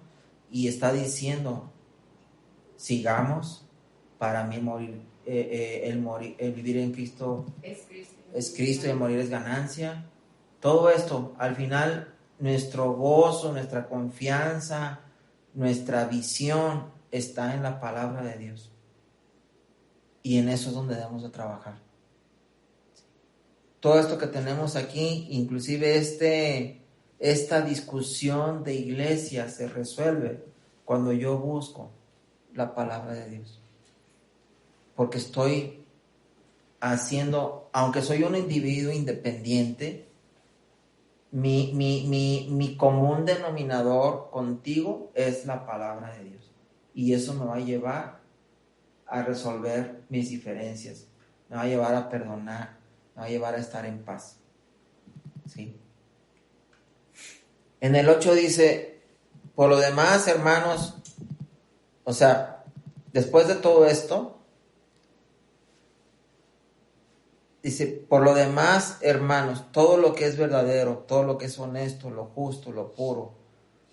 Speaker 1: sigamos. Para mí el vivir en Cristo es Cristo, y el morir es ganancia. Todo esto, al final, nuestro gozo, nuestra confianza, nuestra visión está en la palabra de Dios. Y en eso es donde debemos de trabajar. Todo esto que tenemos aquí, inclusive esta discusión de iglesia, se resuelve cuando yo busco la palabra de Dios. Porque estoy haciendo, aunque soy un individuo independiente, mi común denominador contigo es la palabra de Dios. Y eso me va a llevar a resolver mis diferencias, me va a llevar a perdonar, me va a llevar a estar en paz. ¿Sí? En el 8 dice: por lo demás, hermanos, o sea, después de todo esto, dice: por lo demás, hermanos, todo lo que es verdadero, todo lo que es honesto, lo justo, lo puro,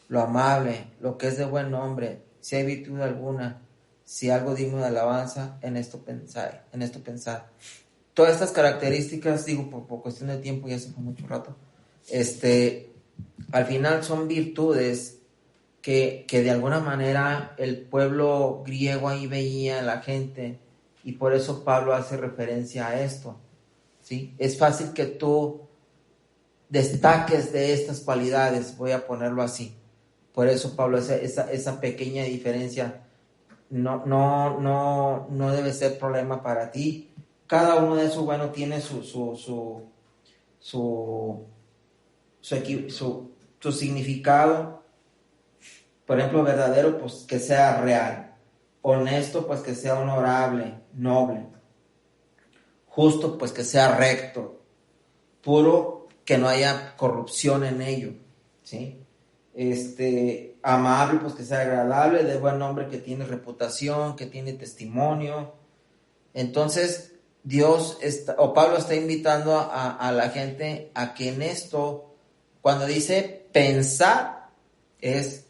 Speaker 1: lo amable, lo que es de buen nombre, si hay virtud alguna, si algo digno de alabanza, en esto pensar. Todas estas características, digo, por cuestión de tiempo, ya se fue mucho rato, al final son virtudes que de alguna manera el pueblo griego ahí veía en la gente, y por eso Pablo hace referencia a esto, ¿sí? Es fácil que tú destaques de estas cualidades, voy a ponerlo así. Por eso Pablo hace esa pequeña diferencia. No debe ser problema para ti. Cada uno de esos, bueno, tiene su significado. Por ejemplo, verdadero, pues que sea real. Honesto, pues que sea honorable, noble. Justo, pues que sea recto. Puro, que no haya corrupción en ello, ¿sí? Amable, pues que sea agradable, de buen nombre, que tiene reputación, que tiene testimonio. Entonces Pablo está invitando a la gente a que en esto, cuando dice pensar, es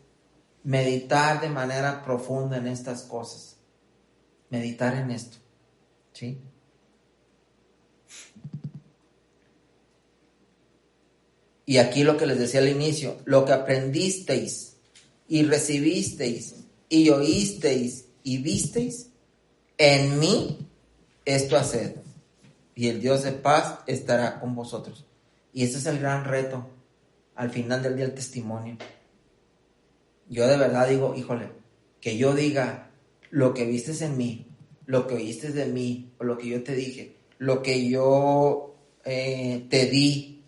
Speaker 1: meditar de manera profunda en estas cosas, meditar en esto, ¿sí? Y aquí lo que les decía al inicio: lo que aprendisteis y recibisteis y oísteis y visteis en mí, esto haced, y el Dios de paz estará con vosotros. Y ese es el gran reto, al final del día, el testimonio. Yo de verdad digo, híjole, que yo diga lo que vistes en mí, lo que oíste de mí, o lo que yo te dije, lo que yo te di,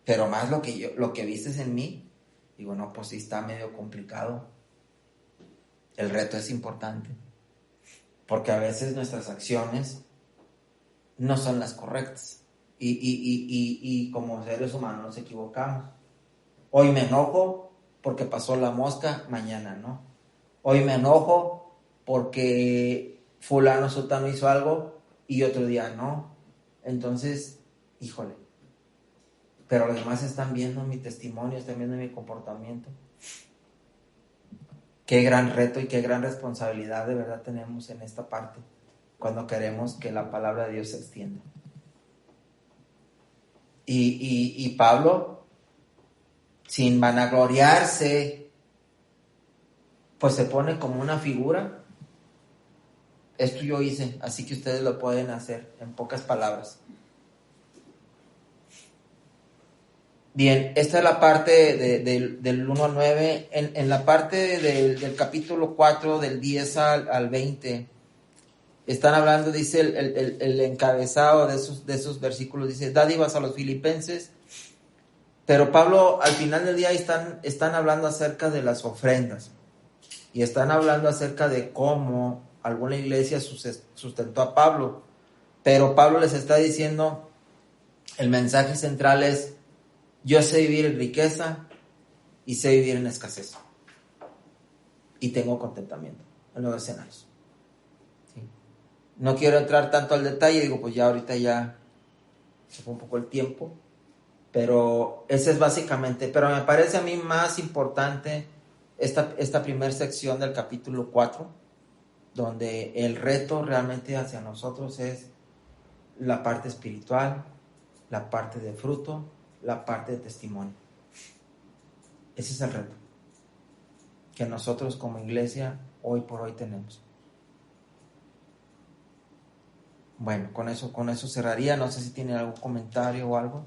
Speaker 1: pero más lo que vistes en mí, digo, no, pues sí está medio complicado. El reto es importante, porque a veces nuestras acciones no son las correctas. Y como seres humanos nos equivocamos. Hoy me enojo porque pasó la mosca, mañana no. Hoy me enojo porque fulano sotano hizo algo y otro día no. Entonces, híjole. Pero los demás están viendo mi testimonio, están viendo mi comportamiento. Qué gran reto y qué gran responsabilidad de verdad tenemos en esta parte cuando queremos que la palabra de Dios se extienda. Y Pablo, sin vanagloriarse, pues se pone como una figura. Esto yo hice, así que ustedes lo pueden hacer, en pocas palabras. Bien, esta es la parte del 1 al 9. En la parte del capítulo 4, del 10 al 20, están hablando, dice el encabezado de esos versículos, dice, dádivas a los filipenses. Pero Pablo, al final del día, están hablando acerca de las ofrendas. Y están hablando acerca de cómo alguna iglesia sustentó a Pablo. Pero Pablo les está diciendo, el mensaje central es, yo sé vivir en riqueza y sé vivir en escasez. Y tengo contentamiento en los escenarios. ¿Sí? No quiero entrar tanto al detalle, digo, pues ya ahorita ya se fue un poco el tiempo. Pero ese es básicamente, pero me parece a mí más importante esta primera sección del capítulo 4, donde el reto realmente hacia nosotros es la parte espiritual, la parte de fruto, la parte de testimonio. Ese es el reto que nosotros como iglesia hoy por hoy tenemos. Bueno, con eso cerraría. No sé si tienen algún comentario o algo.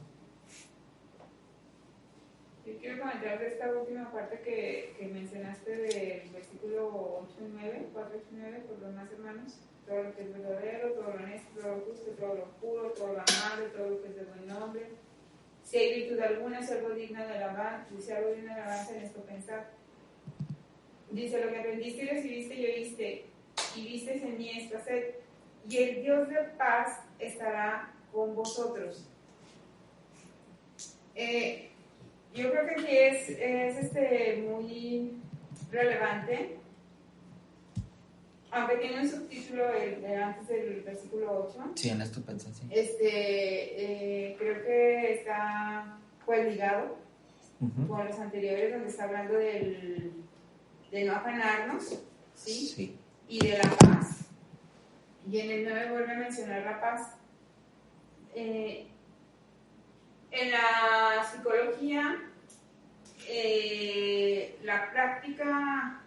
Speaker 5: Yo quiero comentar de esta última parte que mencionaste del versículo 8 y 9, 4, 8 y 9, por los más hermanos, todo lo que es verdadero, todo lo honesto, todo lo justo, todo lo puro, todo lo amable, todo lo que es de buen nombre. Si hay virtud alguna, si algo digno de alabanza, en esto pensar. Dice, lo que aprendiste y recibiste y oíste, y visteis en mí esta sed, y el Dios de paz estará con vosotros. Yo creo que aquí es muy relevante, aunque tiene un subtítulo antes del versículo 8.
Speaker 1: Sí, en esto pensé, sí.
Speaker 5: Creo que está pues ligado con los anteriores, donde está hablando de no afanarnos, ¿sí?
Speaker 1: Sí.
Speaker 5: Y de la paz. Y en el 9 vuelve a mencionar la paz. En la psicología, la práctica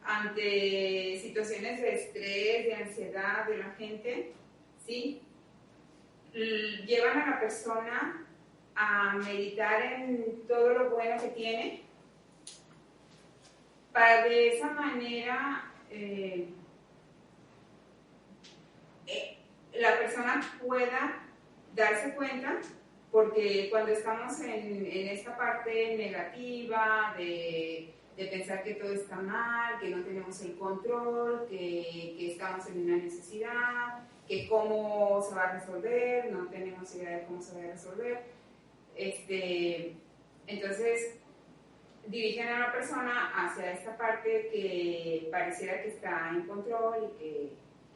Speaker 5: ante situaciones de estrés, de ansiedad de la gente, ¿sí? Llevan a la persona a meditar en todo lo bueno que tiene, para de esa manera la persona pueda darse cuenta, porque cuando estamos en esta parte negativa de pensar que todo está mal, que no tenemos el control, que estamos en una necesidad, que cómo se va a resolver, no tenemos idea de cómo se va a resolver, entonces dirigen a la persona hacia esta parte que pareciera que está en control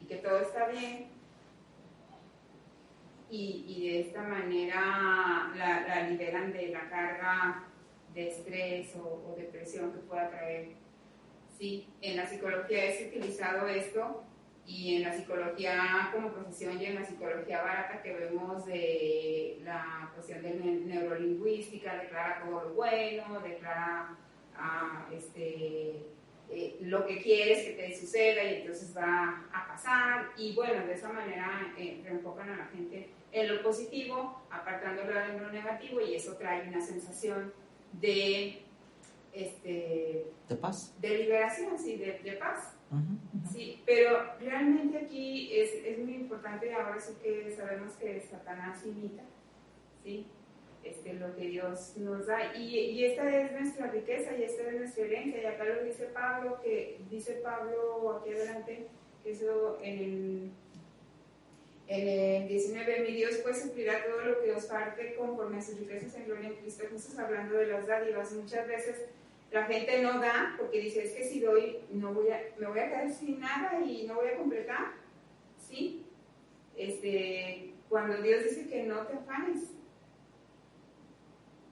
Speaker 5: y que todo está bien, y de esta manera la liberan de la carga de estrés o depresión que pueda traer. Sí, en la psicología es utilizado esto, y en la psicología como profesión y en la psicología barata que vemos de la cuestión de neurolingüística, declara todo lo bueno, declara lo que quieres que te suceda y entonces va a pasar, y bueno, de esa manera reenfocan a la gente en lo positivo, apartándola de lo negativo, y eso trae una sensación de
Speaker 1: paz,
Speaker 5: de liberación, sí, de paz.
Speaker 1: Uh-huh.
Speaker 5: Sí, pero realmente aquí es muy importante, ahora sí que sabemos que Satanás imita, ¿sí? Lo que Dios nos da, y esta es nuestra riqueza, y esta es nuestra herencia, y acá lo dice Pablo, aquí adelante, que eso en En el 19, mi Dios pues suplirá todo lo que os falte conforme a sus riquezas en gloria en Cristo Jesús, hablando de las dádivas. Muchas veces la gente no da porque dice, es que si doy me voy a quedar sin nada y no voy a completar, ¿sí? Cuando Dios dice que no te afanes.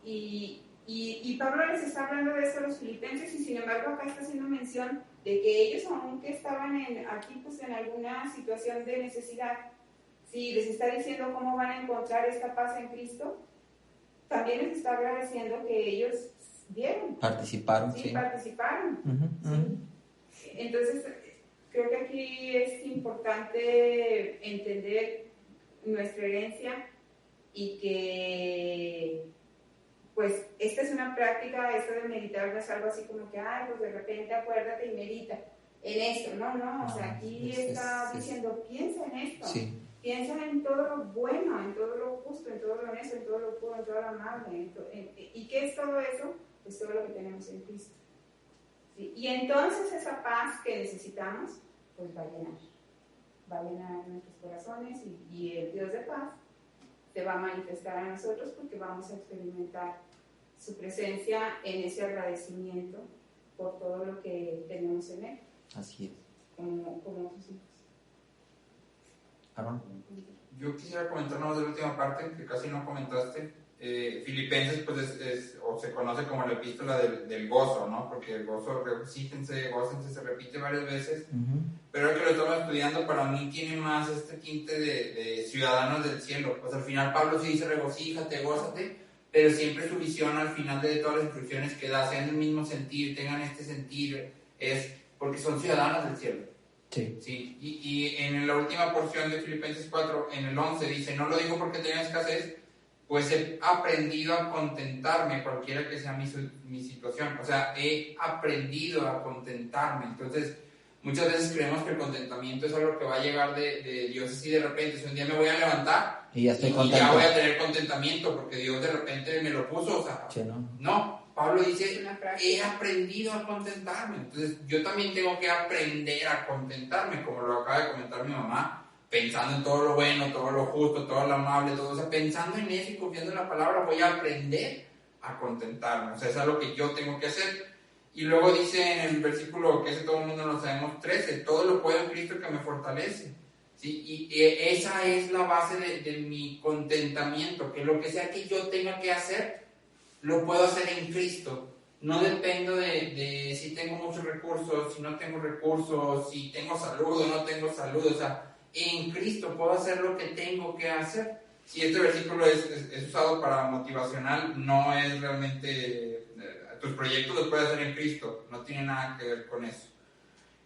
Speaker 5: Y Pablo les está hablando de esto a los filipenses, y sin embargo acá está haciendo mención de que ellos, aunque estaban aquí pues en alguna situación de necesidad, si les está diciendo cómo van a encontrar esta paz en Cristo, también les está agradeciendo que ellos dieron.
Speaker 1: Participaron,
Speaker 5: sí. Participaron. Sí. Entonces, creo que aquí es importante entender nuestra herencia y que, pues, esta es una práctica, esto de meditar no es algo así como que, pues de repente acuérdate y medita en esto. No, o sea, aquí está diciendo, piensa en esto. Sí. Piensa en todo lo bueno, en todo lo justo, en todo lo honesto, en todo lo puro, en todo lo amable. ¿Y qué es todo eso? Pues todo lo que tenemos en Cristo. ¿Sí? Y entonces esa paz que necesitamos, pues va a llenar nuestros corazones, y el Dios de paz se va a manifestar a nosotros porque vamos a experimentar su presencia en ese agradecimiento por todo lo que tenemos en Él.
Speaker 1: Así es.
Speaker 5: Como sus hijos.
Speaker 1: Aaron.
Speaker 6: Yo quisiera comentar nomás de la última parte que casi no comentaste. Filipenses pues o se conoce como la epístola del gozo, ¿no? Porque el gozo, regocíjense, gócense, se repite varias veces. Pero ahora que lo estamos estudiando, para mí tiene más este tinte de ciudadanos del cielo. Pues al final Pablo sí dice regocíjate, gózate, pero siempre su visión al final de todas las instrucciones que da, sean del mismo sentir, tengan este sentir, es porque son ciudadanos del cielo. Sí. Y en la última porción de Filipenses 4, en el 11, dice, no lo digo porque tenga escasez, pues he aprendido a contentarme, cualquiera que sea mi situación. O sea, he aprendido a contentarme. Entonces, muchas veces creemos que el contentamiento es algo que va a llegar de Dios así de repente. Si un día me voy a levantar
Speaker 1: y ya estoy contento,
Speaker 6: y ya voy a tener contentamiento porque Dios de repente me lo puso. O sea, no. Pablo dice, he aprendido a contentarme. Entonces, yo también tengo que aprender a contentarme, como lo acaba de comentar mi mamá, pensando en todo lo bueno, todo lo justo, todo lo amable, todo. O sea, pensando en eso y confiando en la palabra, voy a aprender a contentarme. O sea, es algo que yo tengo que hacer. Y luego dice en el versículo, que ese todo el mundo lo sabemos, 13, todo lo puedo en Cristo que me fortalece. ¿Sí? Y esa es la base de mi contentamiento, que lo que sea que yo tenga que hacer, lo puedo hacer en Cristo. No dependo de si tengo muchos recursos, si no tengo recursos, si tengo salud o no tengo salud. O sea, en Cristo puedo hacer lo que tengo que hacer. Si este versículo es usado para motivacional, no es realmente... tus proyectos los puedes hacer en Cristo, no tiene nada que ver con eso.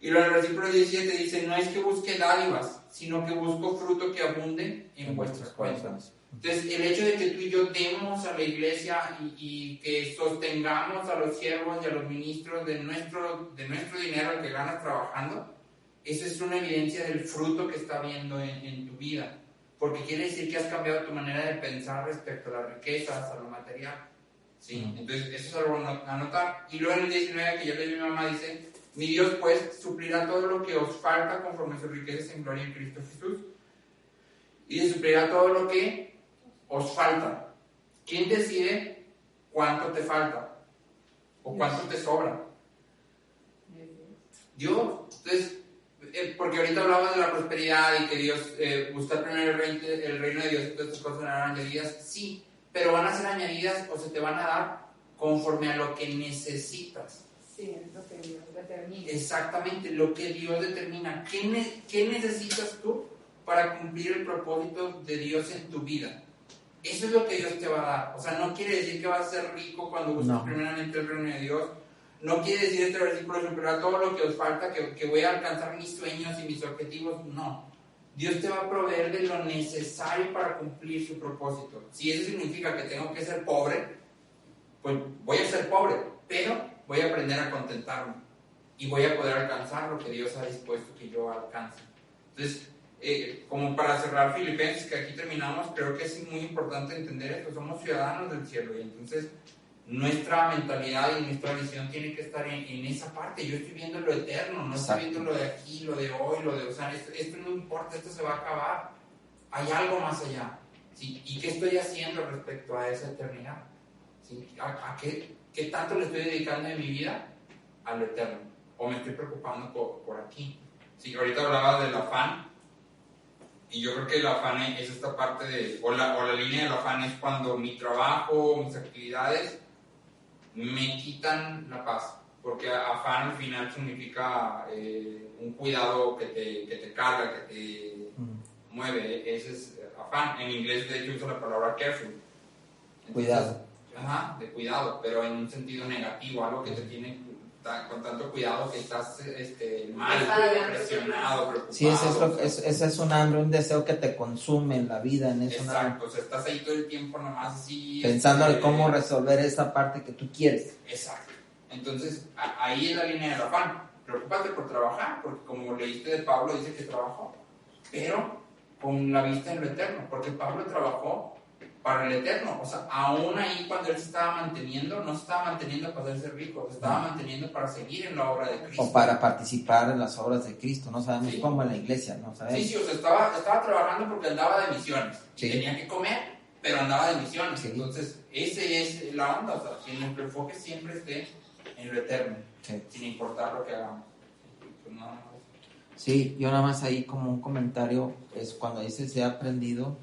Speaker 6: Y luego en el versículo 17 dice, no es que busque dádivas, sino que busco fruto que abunde en vuestras cuentas. Entonces, el hecho de que tú y yo demos a la iglesia y que sostengamos a los siervos y a los ministros de nuestro dinero, el que ganas trabajando, eso es una evidencia del fruto que está habiendo en tu vida. Porque quiere decir que has cambiado tu manera de pensar respecto a las riquezas, a lo material. ¿Sí? Entonces, eso es algo a notar. Y luego en el 19, que ya leí mi mamá, dice, mi Dios pues suplirá todo lo que os falta conforme a sus riquezas en gloria en Cristo Jesús. Y suplirá todo lo que os falta. ¿Quién decide cuánto te falta? ¿O cuánto te sobra? Dios. Entonces, porque ahorita hablamos de la prosperidad y que Dios, buscar primero el reino de Dios y todas estas cosas serán añadidas. Sí, pero van a ser añadidas o se te van a dar conforme a lo que necesitas.
Speaker 5: Sí, es lo que Dios determina.
Speaker 6: Exactamente, lo que Dios determina. ¿Qué necesitas tú para cumplir el propósito de Dios en tu vida? Eso es lo que Dios te va a dar. O sea, no quiere decir que vas a ser rico cuando busques primeramente el reino de Dios. No quiere decir este versículo superar todo lo que os falta, que voy a alcanzar mis sueños y mis objetivos. No. Dios te va a proveer de lo necesario para cumplir su propósito. Si eso significa que tengo que ser pobre, pues voy a ser pobre, pero voy a aprender a contentarme y voy a poder alcanzar lo que Dios ha dispuesto que yo alcance. Entonces, como para cerrar Filipenses, que aquí terminamos, creo que es muy importante entender esto. Somos ciudadanos del cielo y entonces nuestra mentalidad y nuestra visión tiene que estar en esa parte. Yo estoy viendo lo eterno, no estoy viendo lo de aquí, lo de hoy, o sea, esto no importa, esto se va a acabar. hay algo más allá, ¿sí? ¿Y qué estoy haciendo respecto a esa eternidad? ¿Sí? ¿A qué tanto le estoy dedicando en mi vida al eterno? ¿O me estoy preocupando por aquí? Sí, ahorita hablaba del afán, y yo creo que el afán es esta parte de, o la línea del afán es cuando mi trabajo, mis actividades me quitan la paz, porque afán al final significa un cuidado que te carga, que te mueve, ese es afán. En inglés de hecho uso la palabra careful. Entonces,
Speaker 1: Cuidado.
Speaker 6: Ajá, de cuidado, pero en un sentido negativo, algo que te tiene con tanto cuidado que estás mal, presionado, preocupado.
Speaker 1: Sí, ese es un hambre, un deseo que te consume en la vida.
Speaker 6: Exacto, o sea, estás ahí todo el tiempo nomás así...
Speaker 1: pensando en cómo resolver esa parte que tú quieres.
Speaker 6: Exacto. Entonces, ahí es la línea del afán. Preocúpate por trabajar, porque como leíste de Pablo, dice que trabajó, pero con la vista en lo eterno, porque Pablo trabajó para el eterno. O sea, aún ahí cuando él se estaba manteniendo, no se estaba manteniendo para hacerse rico, se estaba manteniendo para seguir en la obra de Cristo.
Speaker 1: O para participar en las obras de Cristo, no sabemos cómo en la iglesia, ¿no sabemos?
Speaker 6: Sí, o sea, estaba trabajando porque andaba de misiones.
Speaker 1: Sí.
Speaker 6: Tenía que comer, pero andaba de misiones.
Speaker 1: Sí.
Speaker 6: Entonces, ese es la onda, o sea, que nuestro enfoque siempre esté en lo eterno, sin importar lo que hagamos. Pues nada más.
Speaker 1: Sí, yo nada más ahí como un comentario, es cuando dice se ha aprendido.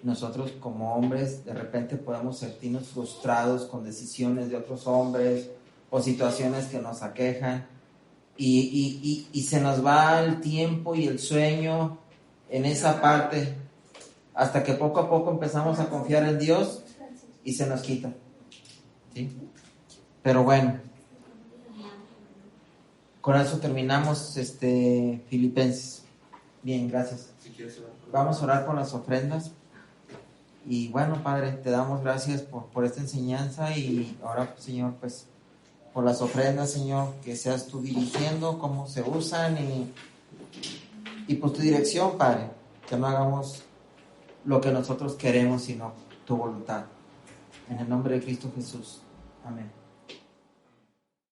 Speaker 1: Nosotros como hombres de repente podemos sentirnos frustrados con decisiones de otros hombres o situaciones que nos aquejan y se nos va el tiempo y el sueño en esa parte hasta que poco a poco empezamos a confiar en Dios y se nos quita, ¿sí? Pero bueno, con eso terminamos Filipenses. Bien, gracias. Vamos a orar por las ofrendas. Y bueno, Padre, te damos gracias por esta enseñanza y ahora, Señor, pues por las ofrendas, Señor, que seas tú dirigiendo cómo se usan y por tu dirección, Padre, que no hagamos lo que nosotros queremos, sino tu voluntad. En el nombre de Cristo Jesús. Amén.